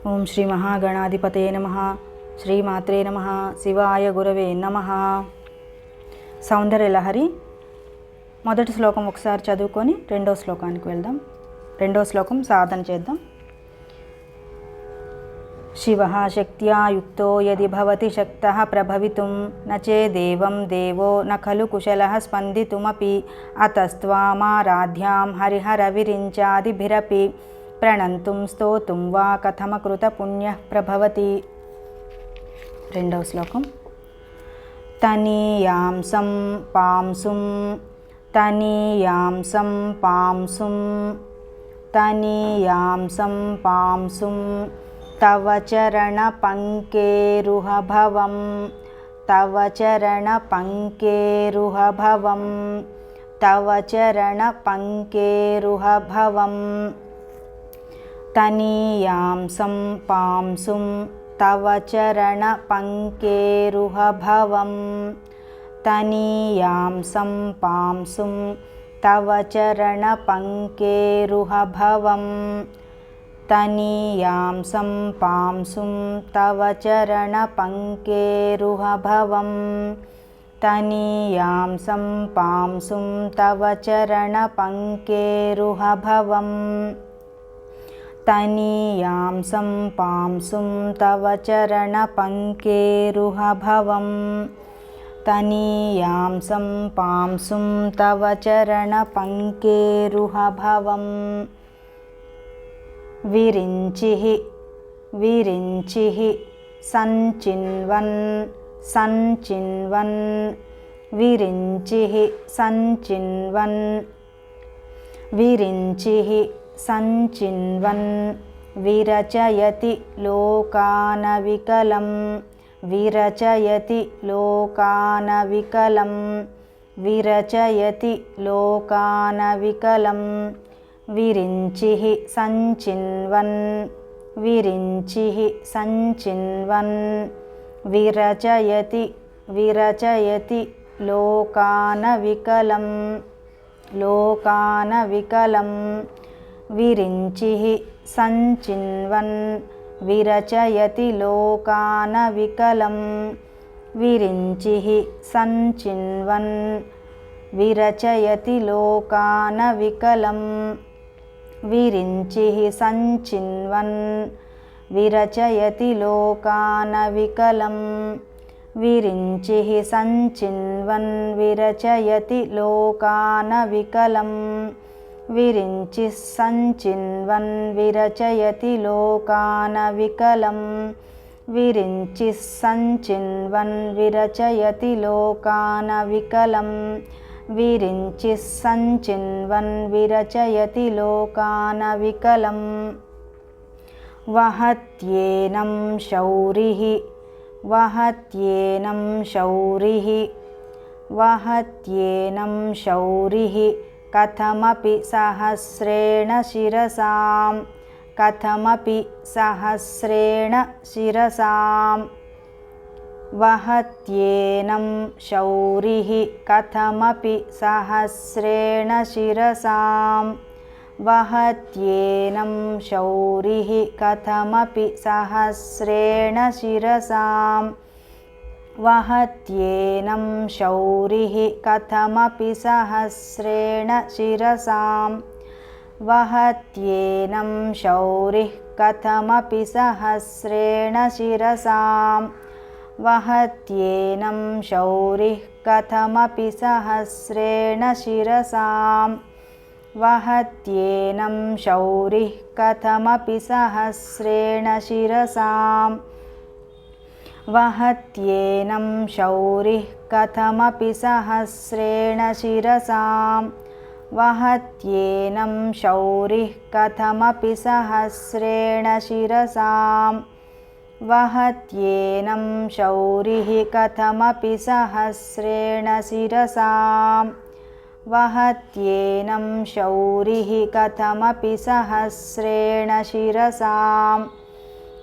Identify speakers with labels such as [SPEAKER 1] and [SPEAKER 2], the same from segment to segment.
[SPEAKER 1] ఓం శ్రీ మహాగణాధిపతయే నమః. శ్రీమాత్రే నమః. శివాయ గురవే నమః. సౌందర్యలహరి మొదటి శ్లోకం ఒకసారి చదువుకొని రెండో శ్లోకానికి వెళ్దాం. రెండో శ్లోకం సాధన చేద్దాం. శివః శక్త్యా యుక్తో యది భవతి శక్తః ప్రభవితుం న చేదేవం దేవో న ఖలు కుశలః స్పందితుమపి అతస్త్వామారాధ్యాం హరిహరవిరించాదిభిరపి ప్రణంతుం స్తోతుం వా కథమకృత పుణ్యః ప్రభవతి. రెండవ శ్లోకం. తనీయాంసం పాంసుం తనీయాంసం పాంసుం తనీయాంసం పాంసుం తవ చరణ పంకేరుహ భవం తవ చరణ పంకేరుహ భవం తవ చరణ పంకేరుహ భవం. తనీయాంసం పాంసుం తవ చరణ పంకేరుహ భవం తనీయాంసం పాంసుం తవ చరణ పంకేరుహ భవం తనీయాంసం పాంసుం తవ చరణ పంకేరుహ భవం తనీయాంసం పాంసుం తవ చరణ పంకేరుహ భవం తనీయాంసం పాంసుం తవ చరణ పంకేరుహ భవం తనీయాంసం పాంసుం తవ చరణ పంకేరుహ భవం. విరించిః విరించిః సంచిన్వన్ సంచిన్వన్ విరించిః సంచిన్వన్ విరించిః సంచిన్వన్ విరచయతి లోకానవికలం విరచయతి లోకానవికలం విరచయతి లోకానవికలం. విరించిః సంచిన్వన్ విరించిః సంచిన్వన్ విరచయతి విరచయతి లోకానవికలం లోకానవికలం. విరించిః సంచిన్వన్ విరచయతి లోకానవికలం విరించిః సంచిన్వన్ విరచయతి లోకానవికలం. విరించిః సంచిన్వన్ విరచయతి లోకానవికలం విరించిః సంచిన్వన్ విరచయతి లోకానవికలం. విరించిః సంచిన్వన్ విరచయతి లోకానవికలం విరించిః సంచిన్వన్ విరచయతి లోకానవికలం విరించిః సంచిన్వన్ విరచయతి లోకానవికలం. వహత్యేనం శౌరిః వహత్యేనం శౌరిః వహత్యేనం శౌరిః కథమపి సహస్రేణ శిరసాం కథమపి సహస్రేణ శిరసాం. వహత్యేనం శౌరిః కథమపి సహస్రేణ శిరసాం వహత్యేనం శౌరిః కథమపి సహస్రేణ శిరసాం వహత్యేనం శౌరిః కథమపి సహస్రేణ శిరసాం వహత్యేనం శౌరిః కథమపి సహస్రేణ శిరసాం వహత్యేనం శౌరిః కథమపి సహస్రేణ శిరసాం వహత్యేనం శౌరిః కథమపి సహస్రేణ శిరసాం వహత్యేనం శౌరిః కథమపి సహస్రేణ శిరసాం వహత్యేనం శౌరిః కథమపి సహస్రేణ శిరసాం వహత్యేనం శౌరిః కథమపి సహస్రేణ శిరసాం వహత్యేనం శౌరిః కథమపి సహస్రేణ శిరసాం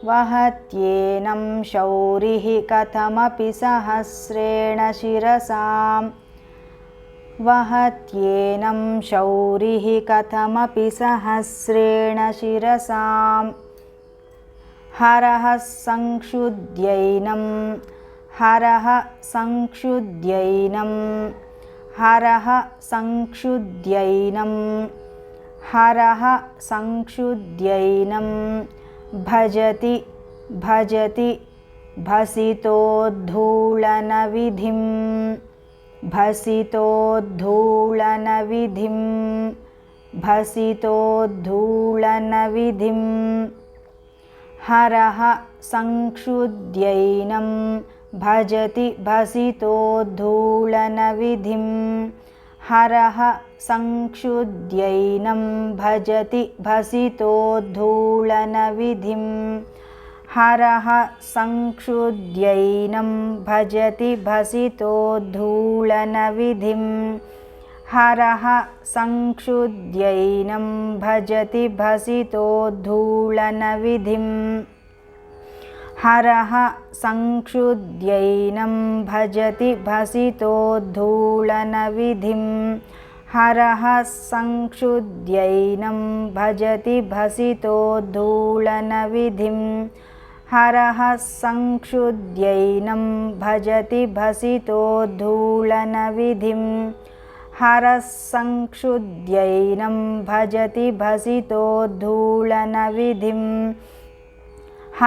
[SPEAKER 1] వహత్యేనం శౌరిః కథమపి సహస్రేణ శిరసాం వహత్యేనం శౌరిః కథమపి సహస్రేణ శిరసాం हरः संक्षुद्यैनं हरः संक्षुद्यैनं हरः संक्षुद्यैनं हरः संक्षुद्यैनं भजति भजति भसितोद्धूलनविधिं भसितोद्धूलनविधिं भसितोद्धूलनविधिं हरः संक्षुद्यैनं भजति भसितोद्धूलनविधिं हरः संक्षुद्यैनं भजति भसितोद्धूलनविधिं हरः संक्षुद्यैनं भजति भसितोद्धूलनविधिं हरः संक्षुद्यैनं भजति भसितोद्धूलनविधिं हरः संक्षुद्यैनं भजति भसितोद्धूलनविधिं हरः संक्षुद्यैनं भजति भसितोद्धूलनविधिं हरः संक्षुद्यैनं भजति भसितोद्धूलनविधिं हरः संक्षुद्यैनं भजति भसितोद्धूलनविधिं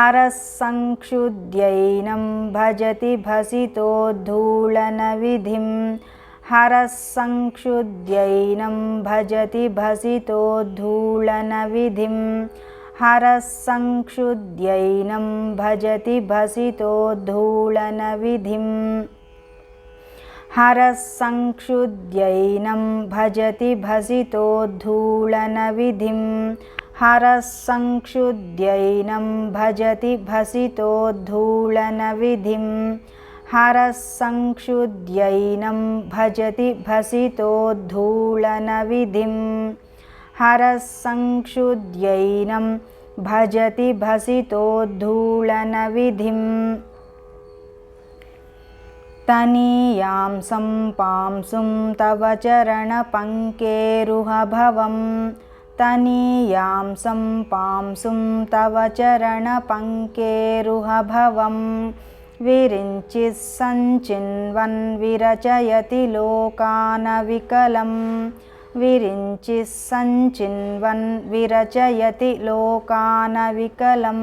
[SPEAKER 1] हरः संक्षुद्यैनं भजति भसितोद्धूलनविधिं हरः संक्षुद्यैनं भजति भसितोद्धूलनविधिं हरः संक्षुद्यैनं भजति भसितोद्धूलनविधिं हरः संक्षुद्यैनं भजति भसितोद्धूलनविधिं हरः संक्षुद्यैनं भजति भसितोद्धूलनविधिं हरः संक्षुद्यैनं भजति भसितोद्धूलनविधिं हरः संक्षुद्यैनं भजति भसितोद्धूलनविधिं तनीयां सम्पांसुं तव चरणपङ्केरुहभवं तनीयां सम्पांसुं तव चरणपङ्केरुहभवं विरिञ्चिः सञ्चिन्वन् विरचयति लोकानविकलं विरिञ्चिः सञ्चिन्वन् विरचयति लोकानविकलं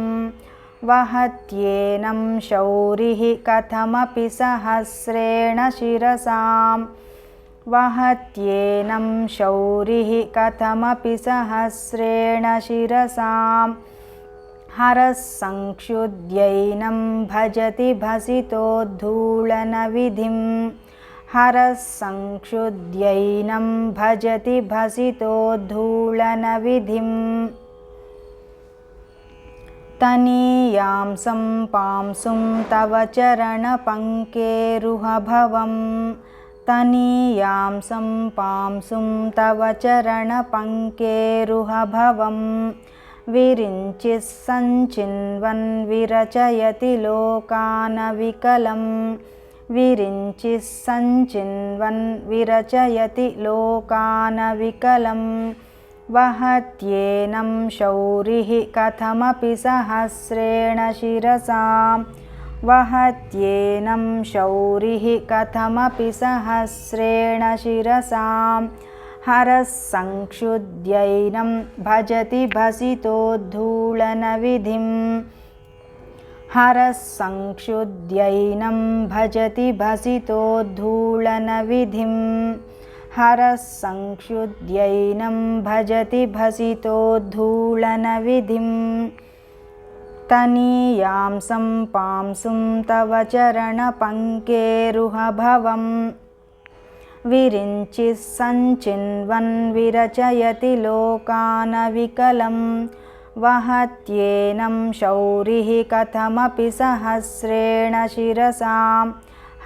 [SPEAKER 1] वहत्येनं शौरिः कथमपि सहस्रेण शिरसां वहत्येनं शौरिः कथमपि सहस्रेण शिरसां हरः संक्षुद्यैनं भजति भसितोद्धूलनविधिं हरः संक्षुद्यैनं भजति भसितोद्धूलनविधिं तनीयां सम्पांसुं तव चरणपङ्केरुहभवं तनीयां सम्पांसुं तव चरणपङ्केरुहभवं विरिञ्चिः सञ्चिन्वन् विरचयति लोकानविकलं विरिञ्चिः सञ्चिन्वन् विरचयति लोकानविकलं वहत्येनं शौरिः कथमपि सहस्रेण शिरसां वहत्येनं शौरिः कथमपि सहस्रेण शिरसां हरः संक्षुद्यैनं भजति भसितोद्धूलनविधिं हरः संक्षुद्यैनं भजति भसितोद्धूलनविधिं हरः संक्षुद्यैनं भजति भसितोद्धूलनविधिं तनीयां सम्पांसुं तव चरणपङ्केरुहभवं विरिञ्चिः सञ्चिन्वन् विरचयति लोकानविकलं वहत्येनं शौरिः कथमपि सहस्रेण शिरसां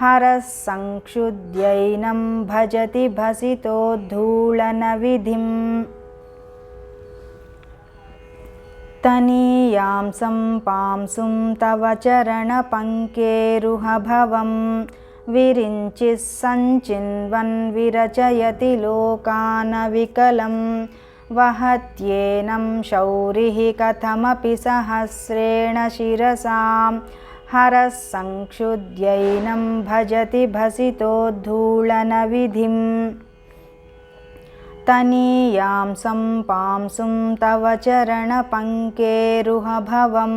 [SPEAKER 1] हरः संक्षुद्यैनं भजति भसितोद्धूलनविधिं तनीयां सम्पांसुं तव चरणपङ्केरुहभवं विरिञ्चिः सञ्चिन्वन् विरचयति लोकानविकलं वहत्येनं शौरिः कथमपि सहस्रेण शिरसां हरः संक्षुद्यैनं भजति भसितोद्धूलनविधिम् तनीयां सम्पांसुं तव चरणपङ्केरुहभवं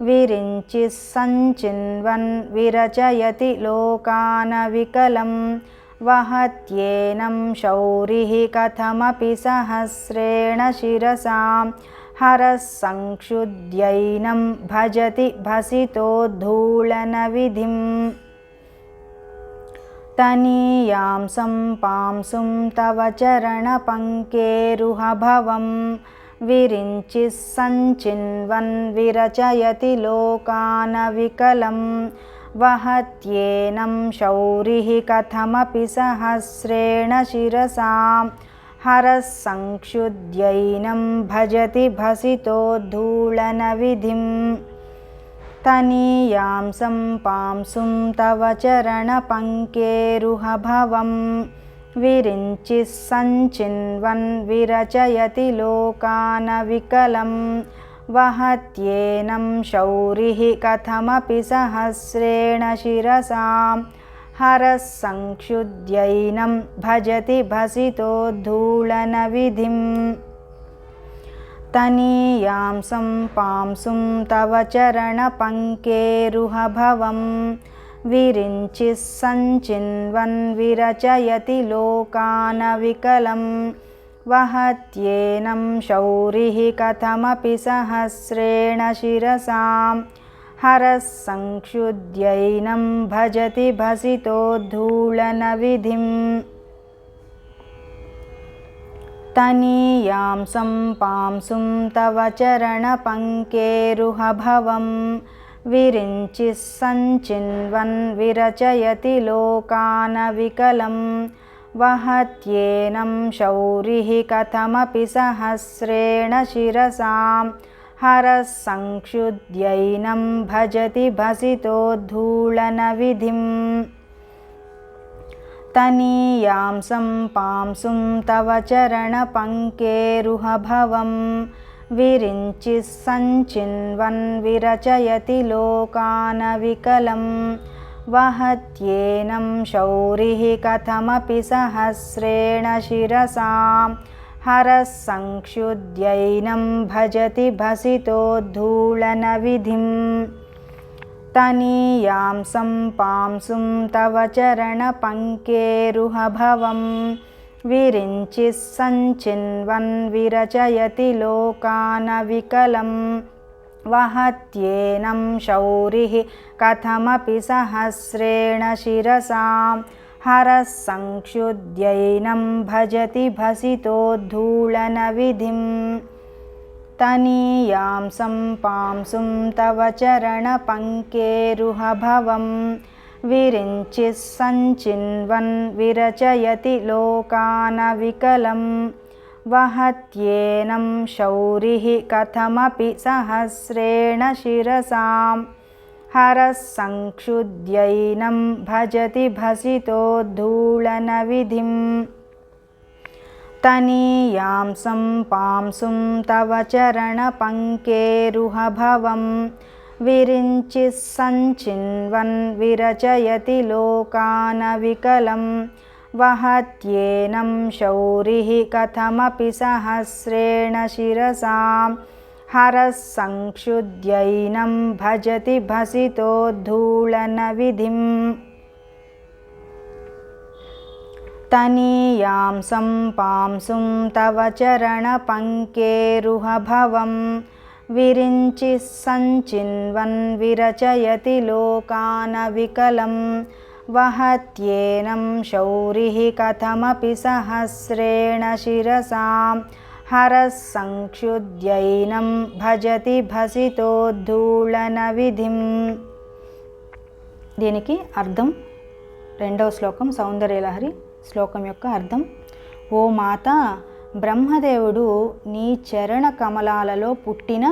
[SPEAKER 1] विरिञ्चिः सञ्चिन्वन् विरचयति लोकानविकलं वहत्येनं शौरिः कथमपि सहस्रेण शिरसां हरः संक्षुद्यैनं भजति भसितोद्धूलनविधिम् तनीयां सम्पांसुं तव चरणपङ्केरुहभवं विरिञ्चिः सञ्चिन्वन् विरचयति लोकानविकलं वहत्येनं शौरिः कथमपि सहस्रेण शिरसां हरः संक्षुद्यैनं भजति भसितोद्धूलनविधिम् तनीयां सम्पांसुं तव चरणपङ्केरुहभवं विरिञ्चिः सञ्चिन्वन् विरचयति लोकानविकलं वहत्येनं शौरिः कथमपि सहस्रेण शिरसां हरः संक्षुद्यैनं भजति भसितोद्धूलनविधिम् तनीयां सम्पांसुं तव चरणपङ्केरुहभवं विरिञ्चिः सञ्चिन्वन् विरचयति लोकानविकलं वहत्येनं शौरिः कथमपि सहस्रेण शिरसां हरः संक्षुद्यैनं भजति भसितोद्धूलनविधिम् तनीयां सम्पांसुं तव चरणपङ्केरुहभवं विरिञ्चिः सञ्चिन्वन् विरचयति लोकानविकलं वहत्येनं शौरिः कथमपि सहस्रेण शिरसां हरः संक्षुद्यैनं भजति भसितोद्धूलनविधिम् तनीयां सम्पांसुं तव चरणपङ्केरुहभवं विरिञ्चिः सञ्चिन्वन् विरचयति लोकानविकलं वहत्येनं शौरिः कथमपि सहस्रेण शिरसां हरः संक्षुद्यैनं भजति भसितोद्धूलनविधिम् तनीयां सम्पांसुं तव चरणपङ्केरुहभवं विरिञ्चिः सञ्चिन्वन् विरचयति लोकानविकलं वहत्येनं शौरिः कथमपि सहस्रेण शिरसां हरः संक्षुद्यैनं भजति भसितोद्धूलनविधिम् तनीयां सम्पांसुं तव चरणपङ्केरुहभवं विरिञ्चिः सञ्चिन्वन् विरचयति लोकानविकलं वहत्येनं शौरिः कथमपि सहस्रेण शिरसां हरः संक्षुद्यैनं भजति भसितोद्धूलनविधिम् तनीयां सम्पांसुं तव चरणपङ्केरुहभवं विरिञ्चिः सञ्चिन्वन् विरचयति लोकानविकलं वहत्येनं शौरिः कथमपि सहस्रेण शिरसां हरः संक्षुद्यैनं भजति भसितोद्धूलनविधिम् तनीयां सम्पांसुं तव चरणपङ्केरुहभवं विरिञ्चिः सञ्चिन्वन् विरचयति लोकानविकलं वहत्येनं शौरिः कथमपि सहस्रेण शिरसां हरः संक्षुद्यैनं भजति भसितोद्धूलनविधिम् దీనికి అర్థం రెండవ శ్లోకం సౌందర్యలహరి శ్లోకం యొక్క అర్థం. ఓ మాత, బ్రహ్మదేవుడు నీ చరణ కమలాలలో పుట్టిన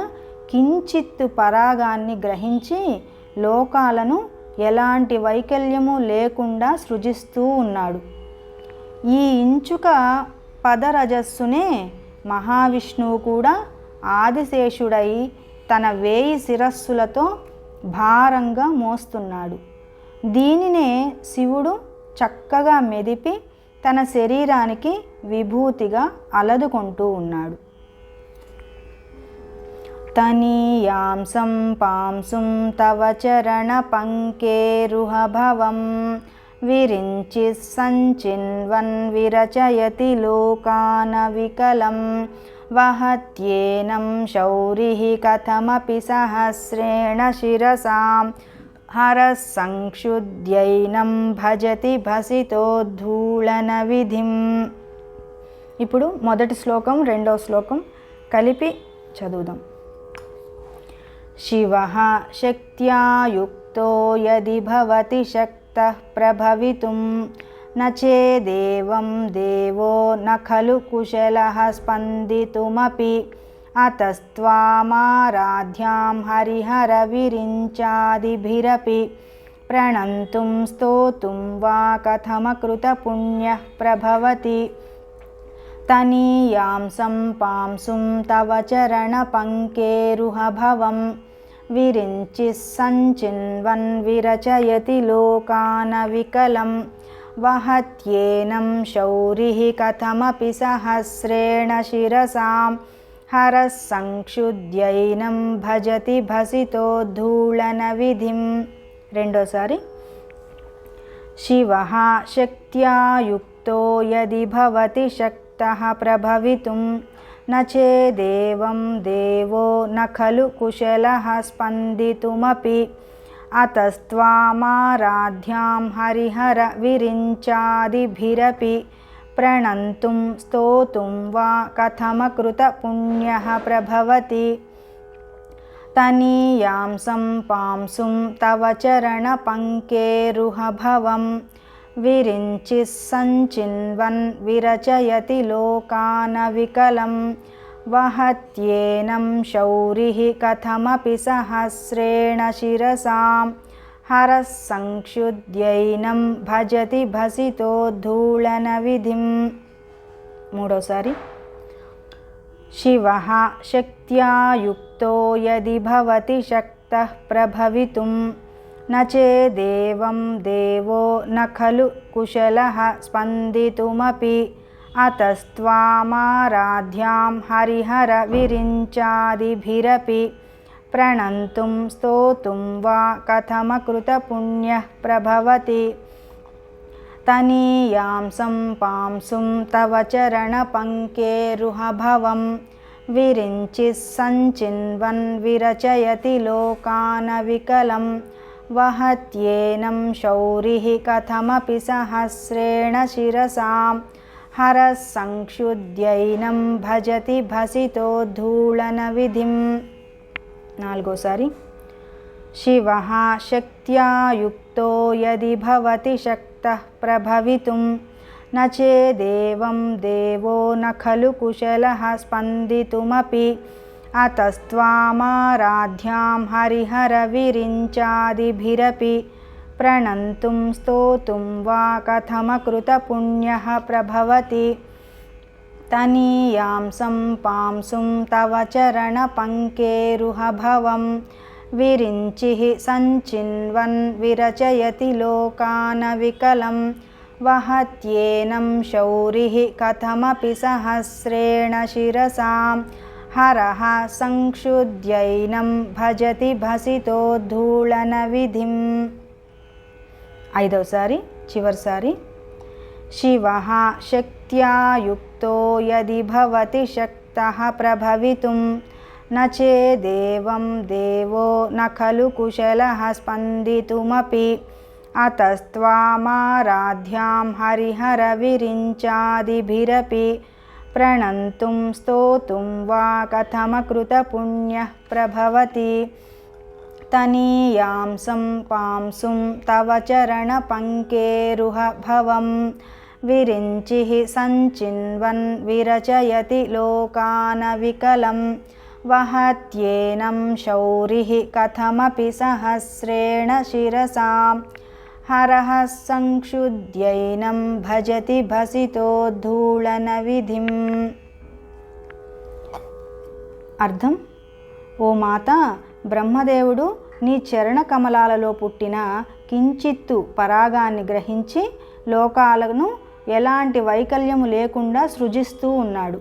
[SPEAKER 1] కించిత్తు పరాగాన్ని గ్రహించి లోకాలను ఎలాంటి వైకల్యము లేకుండా సృజిస్తూ ఉన్నాడు. ఈ ఇంచుక పదరజస్సునే మహావిష్ణువు కూడా ఆదిశేషుడై తన 1000 శిరస్సులతో భారంగా మోస్తున్నాడు. దీనినే శివుడు చక్కగా మెదిపి తన శరీరానికి విభూతిగా అలదుకుంటూ ఉన్నాడు. తనీయాంసం పాంసుం తవ చరణ పంకేరుహభవం విరించి సంచిన్వన్ విరచయతి లోకాన వికలం వహత్యేనం శౌరిః కథమపి సహస్రేణ శిరసాం హరః సంక్షుద్యైనం భజతి భసితోద్ధూళన విధిం. ఇప్పుడు మొదటి శ్లోకం రెండవ శ్లోకం కలిపి చదువుదాం. శివః శక్త్యా యుక్తో యది భవతి శక్తః ప్రభవితుం న చేదేవం దేవో న ఖలు కుశలః స్పందితుమపి అతస్త్వామారాధ్యాం హరిహర విరించాదిభిరపి ప్రణంతుం స్తోతుం వా కథమకృత పుణ్యః ప్రభవతి. తనీయాంసం పాంసుం తవ చరణ పంకేరుహభవం విరించి సంచిన్వన్ విరచయతి లోకాన వికలం వహత్యేనం శౌరిః కథమపి సహస్రేణ శిరసాం హరః సంక్షుద్యైనం భజతి భసితోద్ధూళన విధిం. రెండోసారి. శివః శక్త్యా యుక్తో యది భవతి శక్తః ప్రభవితుం న చేదేవం దేవో న ఖలు కుశలః స్పందితుమపి అతస్త్వామారాధ్యాం హరిహర విరించాదిభిరపి ప్రణంతుం స్తోతుం వా కథమకృత పుణ్యః ప్రభవతి. తనీయాంసం పాంసుం తవ చరణ పంకేరుహభవం విరించి సంచిన్వన్ విరచయతి లోకాన వికలం వహత్యేనం శౌరిః కథమపి సహస్రేణ శిరసాం హరః సంక్షుద్యైనం భజతి భసితోద్ధూళన విధిం. మూడోసారి. శివః శక్త్యా యుక్తో యది భవతి శక్తః ప్రభవితుం న చేదేవం దేవో న ఖలు కుశలః స్పందితుమపి అతస్త్వామారాధ్యాం హరిహర విరించాదిభిరపి ప్రణంతుం స్తోతుం వా కథమకృత పుణ్యః ప్రభవతి. తనీయాంసం పాంసుం తవ చరణ పంకేరుహభవం విరించి సంచిన్వన్ విరచయతి లోకాన వికలం వహత్యేనం శౌరిః కథమపి సహస్రేణ శిరసాం హరః సంక్షుద్యైనం భజతి భసితోద్ధూళన విధిం. నాలుగోసారి. శివః శక్త్యా యుక్తో యది భవతి శక్తః ప్రభవితుం న చేదేవం దేవో న ఖలు కుశలః స్పందితుమపి అతస్త్వామారాధ్యాం హరిహర విరించాదిభిరపి ప్రణంతుం స్తోతుం వా కథమకృత పుణ్యః ప్రభవతి. తనీయాంసం పాంసుం తవ చరణ పంకేరుహభవం విరించి సంచిన్వన్ విరచయతి లోకాన వికలం వహత్యేనం శౌరిః కథమపి సహస్రేణ శిరసాం హరః సంక్షుద్యైనం భజతి భసితోద్ధూళన విధిం. ఐదోసారి చివరిసారి. శివః శక్త్యా యుక్తో యది భవతి శక్తః ప్రభవితుం న చేదేవం దేవో న ఖలు కుశలః స్పందితుమపి అతస్త్వామారాధ్యాం హరిహర విరించాదిభిరపి ప్రణంతుం స్తోతుం వా కథమకృత పుణ్యః ప్రభవతి. తనీయాంసం పాంసుం తవ చరణ పంకేరుహభవం విరించి సంచిన్వన్ విరచయతి లోకాన వికలం వహత్యేనం శౌరిః కథమపి సహస్రేణ శిరసాం హరః సంక్షుద్యైనం భజతి భసితోద్ధూళన విధిం. అర్థం: ఓ మాత, బ్రహ్మదేవుడు నీ చరణ కమలాలలో పుట్టిన కించిత్తు పరాగాన్ని గ్రహించి లోకాలను ఎలాంటి వైకల్యము లేకుండా సృజిస్తూ ఉన్నాడు.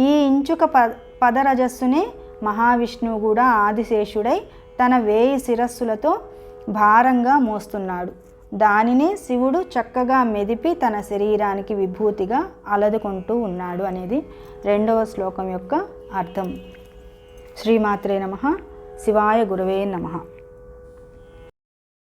[SPEAKER 1] ఈ ఇంచుక పదరజస్సునే మహావిష్ణువు కూడా ఆదిశేషుడై తన 1000 శిరస్సులతో భారంగా మోస్తున్నాడు. దానిని శివుడు చక్కగా మెదిపి తన శరీరానికి విభూతిగా అలదుకుంటూ ఉన్నాడు అనేది 2వ శ్లోకం యొక్క అర్థం. శ్రీమాత్రే నమః. శివాయ గురవే నమః.